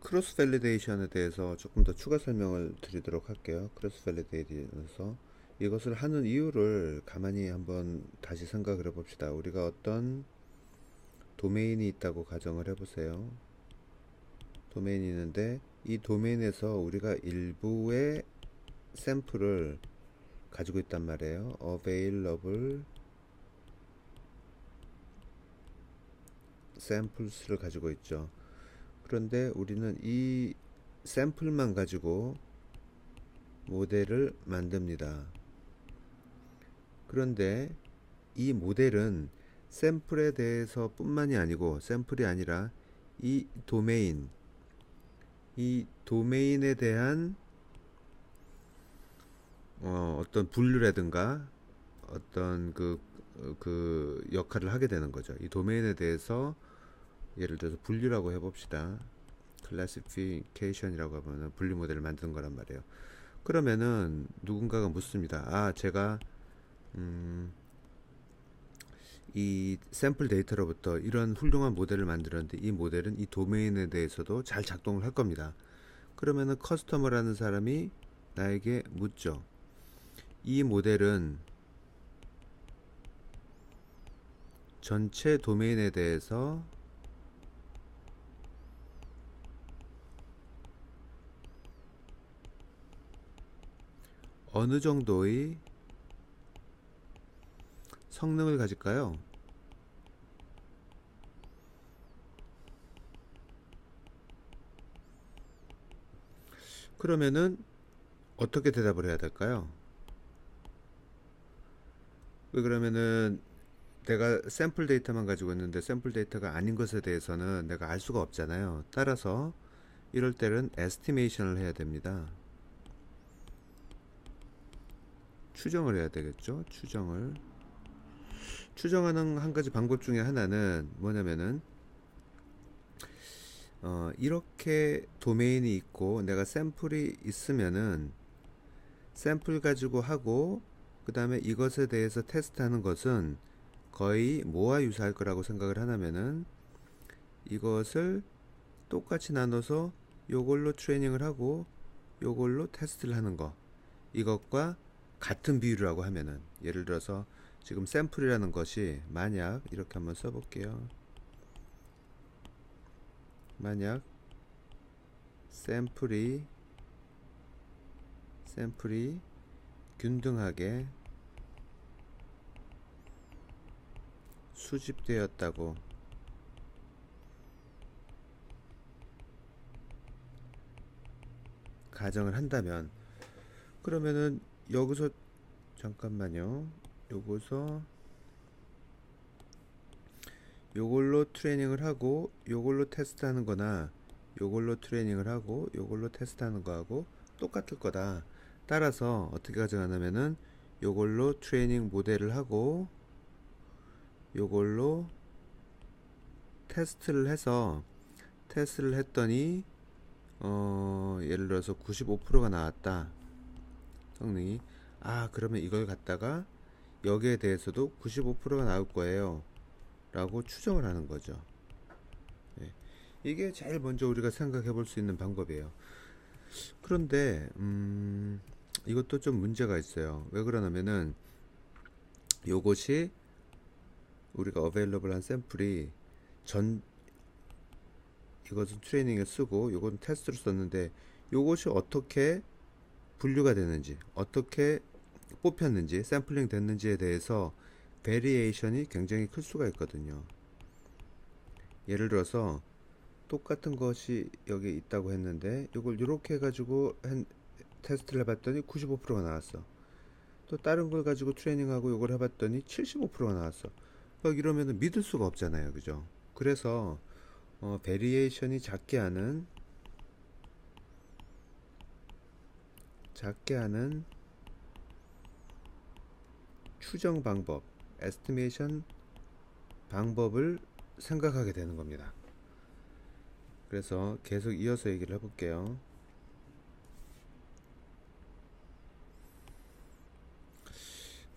크로스 밸리데이션에 대해서 조금 더 추가 설명을 드리도록 할게요. 크로스 밸리데이션에서 이것을 하는 이유를 가만히 한번 다시 생각을 해봅시다. 우리가 어떤 도메인이 있다고 가정을 해보세요. 도메인이 있는데 이 도메인에서 우리가 일부의 샘플을 가지고 있단 말이에요. available samples를 가지고 있죠. 그런데 우리는 이 샘플만 가지고 모델을 만듭니다. 그런데 이 모델은 샘플에 대해서 뿐만이 아니고, 샘플이 아니라 이 도메인, 이 도메인에 대한 어떤 분류라든가 어떤 그 역할을 하게 되는 거죠. 이 도메인에 대해서 예를 들어서 분류라고 해봅시다. 클래시피케이션이라고 하면 분류 모델을 만드는 거란 말이에요. 그러면은 누군가가 묻습니다. 제가 이 샘플 데이터로부터 이런 훌륭한 모델을 만들었는데 이 모델은 이 도메인에 대해서도 잘 작동을 할 겁니다. 그러면은 커스터머라는 사람이 나에게 묻죠. 이 모델은 전체 도메인에 대해서 어느 정도의 성능을 가질까요? 그러면은 어떻게 대답을 해야 될까요? 왜 그러면은 내가 샘플 데이터만 가지고 있는데 샘플 데이터가 아닌 것에 대해서는 내가 알 수가 없잖아요. 따라서 이럴 때는 에스티메이션을 해야 됩니다. 추정을 해야 되겠죠. 추정하는 한 가지 방법 중에 하나는 뭐냐면은 이렇게 도메인이 있고 내가 샘플이 있으면은 샘플 가지고 하고 그 다음에 이것에 대해서 테스트하는 것은 거의 뭐와 유사할 거라고 생각을 하냐면은 이것을 똑같이 나눠서 요걸로 트레이닝을 하고 요걸로 테스트를 하는 거, 이것과 같은 비율이라고 하면은, 예를 들어서 지금 샘플이라는 것이 만약 이렇게 한번 써볼게요. 만약 샘플이 균등하게 수집되었다고 가정을 한다면, 그러면은 여기서 잠깐만요. 요거서 요걸로 트레이닝을 하고 요걸로 테스트하는 거나 요걸로 트레이닝을 하고 요걸로 테스트하는 거하고 똑같을 거다. 따라서 어떻게 가정하냐면은 요걸로 트레이닝 모델을 하고 요걸로 테스트를 했더니 예를 들어서 95%가 나왔다. 성능이. 그러면 이걸 갖다가 여기에 대해서도 95%가 나올 거예요 라고 추정을 하는 거죠. 예. 이게 제일 먼저 우리가 생각해 볼 수 있는 방법이에요. 그런데 이것도 좀 문제가 있어요. 왜 그러냐면은 요것이 우리가 어베일러블한 샘플이 전 이것은 트레이닝에 쓰고 요건 테스트로 썼는데 요것이 어떻게 분류가 되는지, 어떻게 뽑혔는지, 샘플링 됐는지에 대해서 베리에이션이 굉장히 클 수가 있거든요. 예를 들어서 똑같은 것이 여기 있다고 했는데 이걸 이렇게 해가지고 테스트를 해봤더니 95%가 나왔어. 또 다른 걸 가지고 트레이닝하고 이걸 해봤더니 75%가 나왔어. 막 이러면 믿을 수가 없잖아요, 그죠? 그래서 베리에이션이 작게 하는 추정 방법, 에스티메이션 방법을 생각하게 되는 겁니다. 그래서 계속 이어서 얘기를 해볼게요.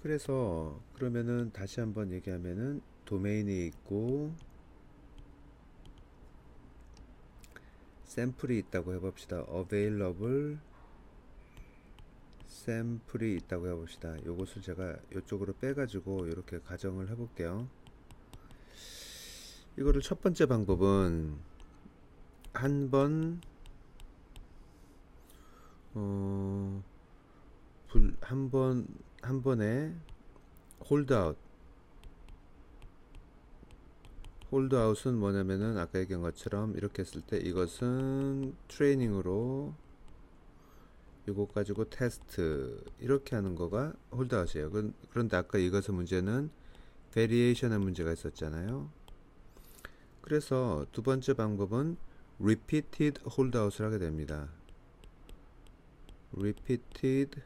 그래서 그러면은 다시 한번 얘기하면은 도메인이 있고 샘플이 있다고 해봅시다. available 샘플이 있다고 해봅시다. 요것을 제가 이쪽으로 빼가지고 이렇게 가정을 해볼게요. 이거를 첫 번째 방법은 한 번에 홀드아웃은 뭐냐면은 아까 얘기한 것처럼 이렇게 했을 때 이것은 트레이닝으로 이거 가지고 테스트 이렇게 하는 거가 홀드아웃이에요. 그런데 아까 이것의 문제는 베리에이션의 문제가 있었잖아요. 그래서 두 번째 방법은 repeated 홀드아웃을 하게 됩니다. repeated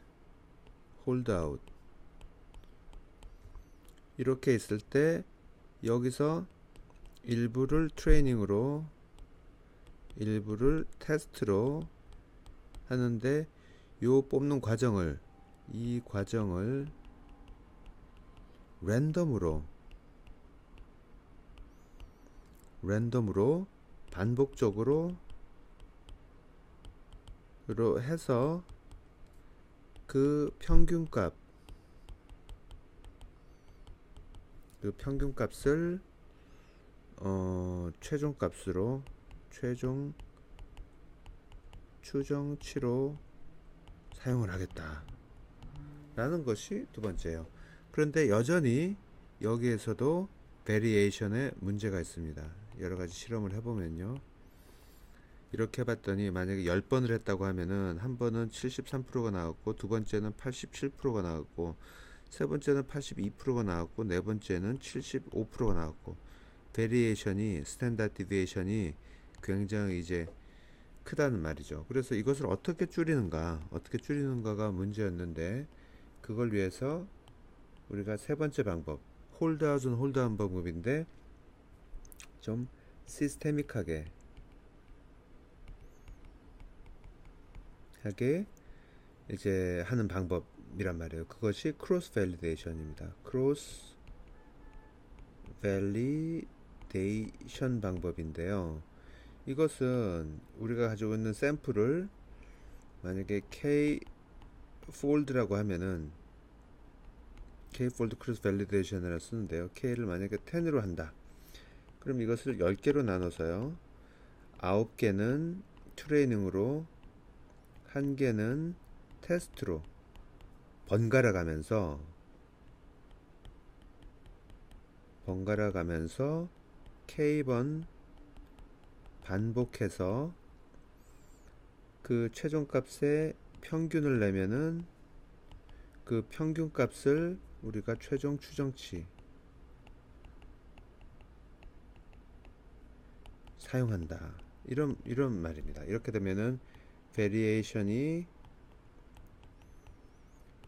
홀드아웃 이렇게 있을 때 여기서 일부를 트레이닝으로 일부를 테스트로 하는데 요 뽑는 과정을 이 과정을 랜덤으로 반복적으로 해서 그 평균값을 최종값으로 최종 추정치로 사용을 하겠다 라는 것이 두 번째예요. 그런데 여전히 여기에서도 베리에이션에 문제가 있습니다. 여러가지 실험을 해보면요, 이렇게 해봤더니 만약에 10번을 했다고 하면은 한 번은 73%가 나왔고 두 번째는 87%가 나왔고 세 번째는 82%가 나왔고 네 번째는 75%가 나왔고 베리에이션이 스탠다드 디비에이션이 굉장히 이제 크다는 말이죠. 그래서 이것을 어떻게 줄이는가가 문제였는데, 그걸 위해서 우리가 세 번째 방법, 홀드아웃은 홀드아웃 방법인데 좀 시스테믹하게 이제 하는 방법이란 말이에요. 그것이 크로스 밸리데이션입니다. 크로스 밸리데이션 방법인데요. 이것은 우리가 가지고 있는 샘플을 만약에 K 폴드라고 하면은 K 폴드 크로스 밸리데이션이라 쓰는데요. K를 만약에 10으로 한다. 그럼 이것을 10개로 나눠서요. 9개는 트레이닝으로 1개는 테스트로 번갈아 가면서 K번 반복해서 그 최종값의 평균을 내면은 그 평균값을 우리가 최종 추정치 사용한다. 이런 말입니다. 이렇게 되면은 베리에이션이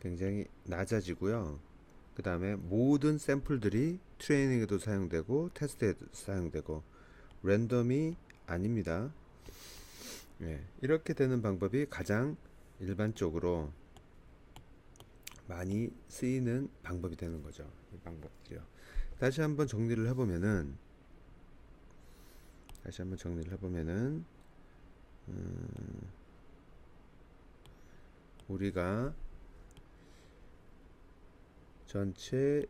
굉장히 낮아지고요. 그 다음에 모든 샘플들이 트레이닝에도 사용되고 테스트에도 사용되고 랜덤이 아닙니다. 이렇게 되는 방법이 가장 일반적으로 많이 쓰이는 방법이 되는 거죠. 이 방법들이요. 다시 한번 정리를 해보면은 우리가 전체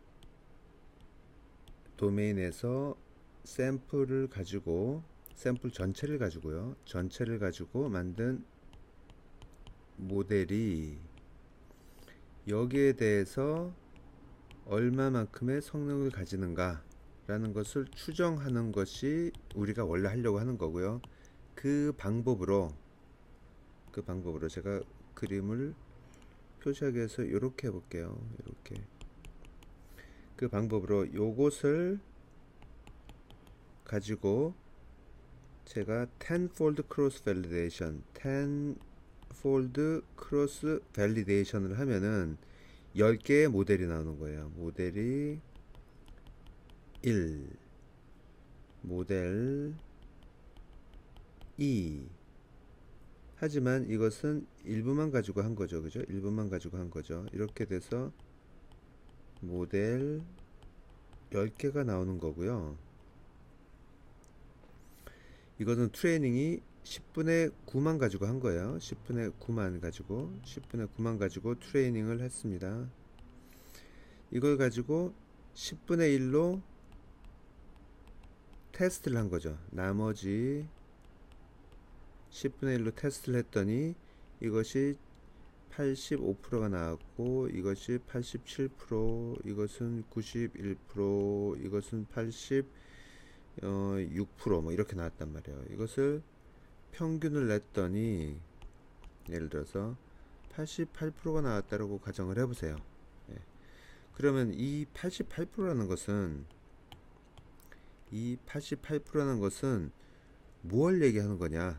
도메인에서 샘플 전체를 가지고 만든 모델이 여기에 대해서 얼마만큼의 성능을 가지는가 라는 것을 추정하는 것이 우리가 원래 하려고 하는 거고요. 그 방법으로 제가 그림을 표시하기 위해서 이렇게 해볼게요. 이렇게 그 방법으로 요것을 가지고 제가 10fold cross validation을 하면은 10개의 모델이 나오는 거예요. 모델이 1, 모델 2. 하지만 이것은 일부만 가지고 한 거죠. 그죠? 일부만 가지고 한 거죠. 이렇게 돼서 모델 10개가 나오는 거고요. 이것은 트레이닝이 10분의 9만 가지고 한 거예요. 10분의 9만 가지고 10분의 9만 가지고 트레이닝을 했습니다. 이걸 가지고 10분의 1로 테스트를 한 거죠. 나머지 10분의 1로 테스트를 했더니 이것이 85%가 나왔고, 이것이 87%, 이것은 91%, 이것은 86%, 뭐 이렇게 나왔단 말이에요. 이것을 평균을 냈더니 예를 들어서 88%가 나왔다라고 가정을 해보세요. 예. 그러면 이 88%라는 것은 뭘 얘기하는 거냐?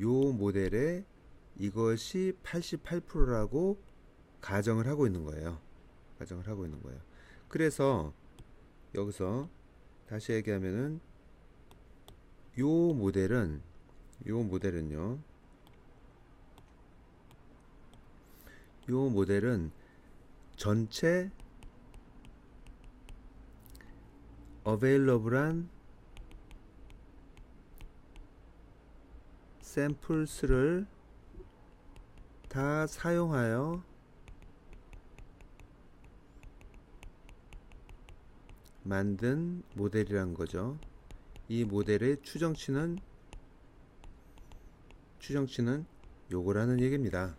요 모델에 이것이 88%라고 가정을 하고 있는 거예요. 그래서 여기서 다시 얘기하면은 요 모델은 전체 available한 샘플스를 다 사용하여 만든 모델이란 거죠. 이 모델의 추정치는 요거라는 얘기입니다.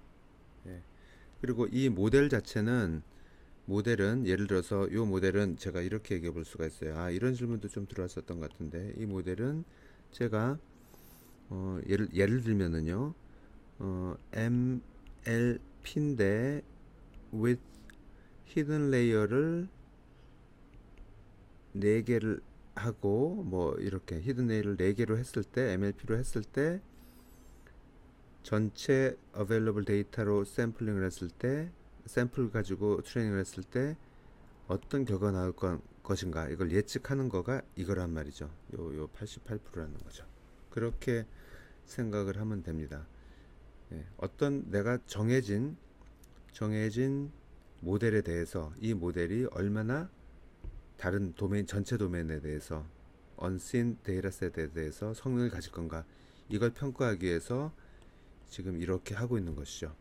예. 그리고 이 모델은 예를 들어서 요 모델은 제가 이렇게 얘기해 볼 수가 있어요. 이런 질문도 좀 들어왔었던 것 같은데, 이 모델은 제가 예를 들면은요, MLP인데 with hidden layer를 4개를 하고, 뭐 이렇게 hidden layer를 4개로 했을 때, MLP로 했을 때 전체 available 데이터로 샘플링을 했을 때, 샘플 가지고 트레이닝을 했을 때 어떤 결과가 나올 것인가, 이걸 예측하는 거가 이거란 말이죠. 요 88%라는 거죠. 그렇게 생각을 하면 됩니다. 예, 어떤 내가 정해진 모델에 대해서 이 모델이 얼마나 다른 도메인, 전체 도메인에 대해서 unseen 데이터셋에 대해서 성능을 가질 건가, 이걸 평가하기 위해서 지금 이렇게 하고 있는 것이죠.